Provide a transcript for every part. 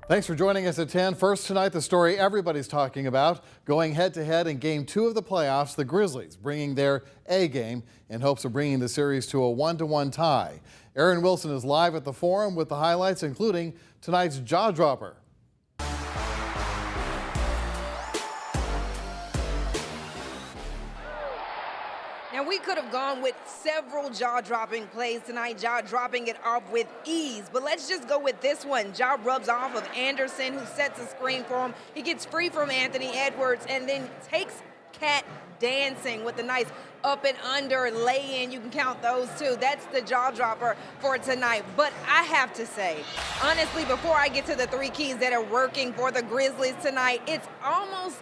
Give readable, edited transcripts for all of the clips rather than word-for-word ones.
Thanks for joining us at 10. First tonight, the story everybody's talking about. Going head-to-head in Game 2 of the playoffs, the Grizzlies bringing their A game in hopes of bringing the series to a 1-1 tie. Aaron Wilson is live at the Forum with the highlights, including tonight's jaw dropper. Now, we could have gone with several jaw-dropping plays tonight, jaw-dropping it off with ease. But let's just go with this one. Jaw rubs off of Anderson, who sets a screen for him. He gets free from Anthony Edwards and then takes cat dancing with a nice up and under lay-in. You can count those two. That's the jaw-dropper for tonight. But I have to say, honestly, before I get to the three keys that are working for the Grizzlies tonight, it's almost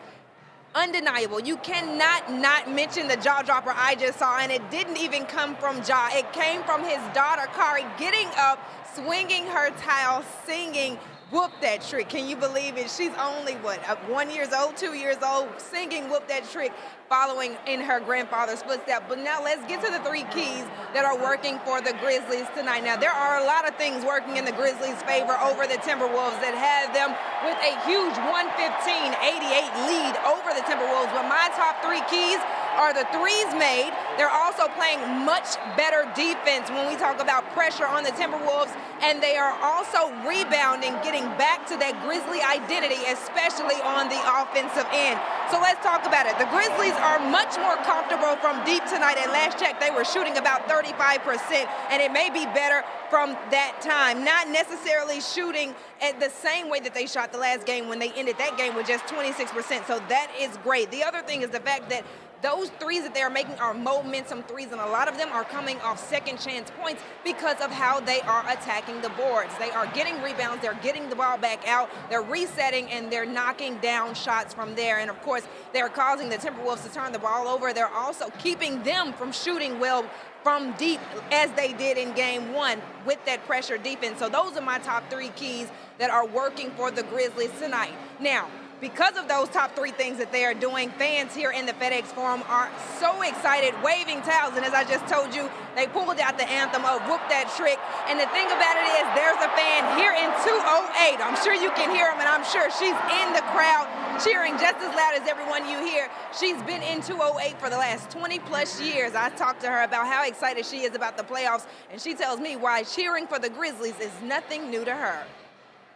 undeniable. You cannot not mention the jaw dropper I just saw, and it didn't even come from Ja. It came from his daughter, Kari, getting up, swinging her towel, singing Whoop That Trick. Can you believe it? She's only, 1 year old, 2 years old, singing Whoop That Trick, following in her grandfather's footsteps. But now let's get to the three keys that are working for the Grizzlies tonight. Now, there are a lot of things working in the Grizzlies' favor over the Timberwolves that have them with a huge 115-88 lead over the Timberwolves. But my top three keys are the threes made. They're also playing much better defense when we talk about pressure on the Timberwolves, and they are also rebounding, getting back to that Grizzly identity, especially on the offensive end. So let's talk about it. The Grizzlies are much more comfortable from deep tonight. At last check, they were shooting about 35%, and it may be better from that time. Not necessarily shooting at the same way that they shot the last game when they ended that game with just 26%. So that is great. The other thing is the fact that those threes that they are making are momentum threes, and a lot of them are coming off second chance points because of how they are attacking the boards. They are getting rebounds, they're getting the ball back out, they're resetting, and they're knocking down shots from there. And of course, they're causing the Timberwolves to turn the ball over. They're also keeping them from shooting well from deep as they did in game one with that pressure defense. So those are my top three keys that are working for the Grizzlies tonight. Now, because of those top three things that they are doing, fans here in the FedEx Forum are so excited, waving towels. And as I just told you, they pulled out the anthem of Whoop That Trick. And the thing about it is, there's a fan here in 208. I'm sure you can hear him, and I'm sure she's in the crowd cheering just as loud as everyone you hear. She's been in 208 for the last 20 plus years. I talked to her about how excited she is about the playoffs, and she tells me why cheering for the Grizzlies is nothing new to her.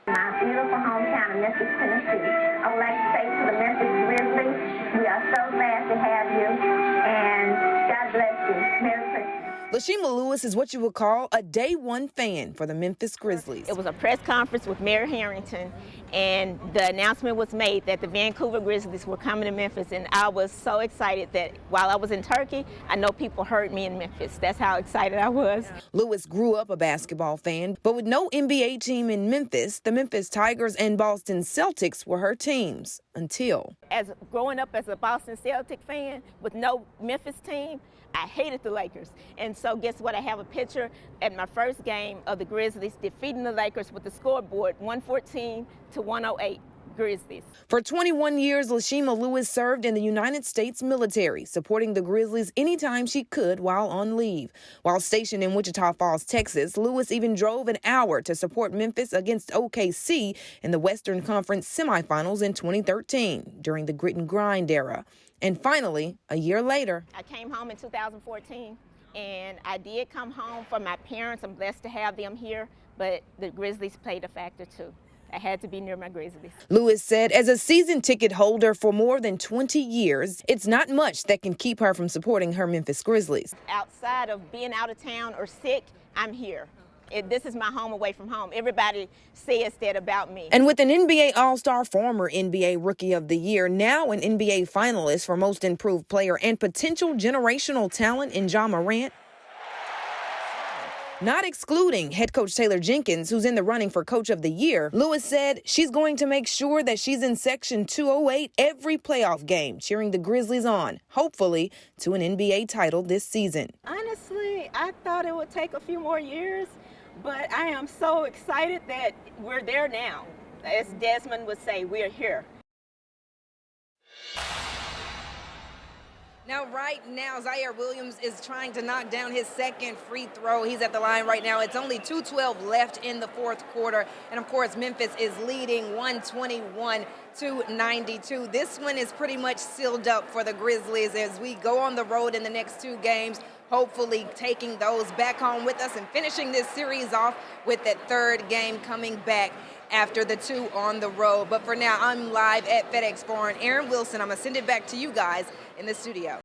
My beautiful hometown of Memphis, Tennessee. I would like to say to the Memphis Grizzlies, we are so glad to have you, and God bless you. Merry Christmas. Lashima Lewis is what you would call a day one fan for the Memphis Grizzlies. It was a press conference with Mayor Harrington, and the announcement was made that the Vancouver Grizzlies were coming to Memphis, and I was so excited that while I was in Turkey, I know people heard me in Memphis. That's how excited I was. Lewis grew up a basketball fan, but with no NBA team in Memphis, the Memphis Tigers and Boston Celtics were her teams until. As growing up as a Boston Celtic fan with no Memphis team, I hated the Lakers. And so guess what? I have a picture at my first game of the Grizzlies defeating the Lakers with the scoreboard 114-108 Grizzlies. For 21 years, Lashima Lewis served in the United States military, supporting the Grizzlies anytime she could while on leave. While stationed in Wichita Falls, Texas, Lewis even drove an hour to support Memphis against OKC in the Western Conference semifinals in 2013 during the grit and grind era. And finally, a year later, I came home in 2014, and I did come home for my parents. I'm blessed to have them here, but the Grizzlies played a factor too. I had to be near my Grizzlies. Lewis said as a season ticket holder for more than 20 years, it's not much that can keep her from supporting her Memphis Grizzlies. Outside of being out of town or sick, I'm here. This is my home away from home. Everybody says that about me. And with an NBA All-Star, former NBA Rookie of the Year, now an NBA finalist for Most Improved Player, and potential generational talent in Ja Morant, not excluding head coach Taylor Jenkins, who's in the running for Coach of the Year, Lewis said she's going to make sure that she's in Section 208 every playoff game, cheering the Grizzlies on, hopefully to an NBA title this season. Honestly, I thought it would take a few more years, but I am so excited that we're there now. As Desmond would say, we're here. Now, right now, Zaire Williams is trying to knock down his second free throw. He's at the line right now. It's only 2:12 left in the fourth quarter. And, of course, Memphis is leading 121-92. This one is pretty much sealed up for the Grizzlies as we go on the road in the next two games, hopefully taking those back home with us and finishing this series off with that third game coming back after the two on the road. But for now, I'm live at FedEx Forum. Aaron Wilson, I'm going to send it back to you guys in the studio.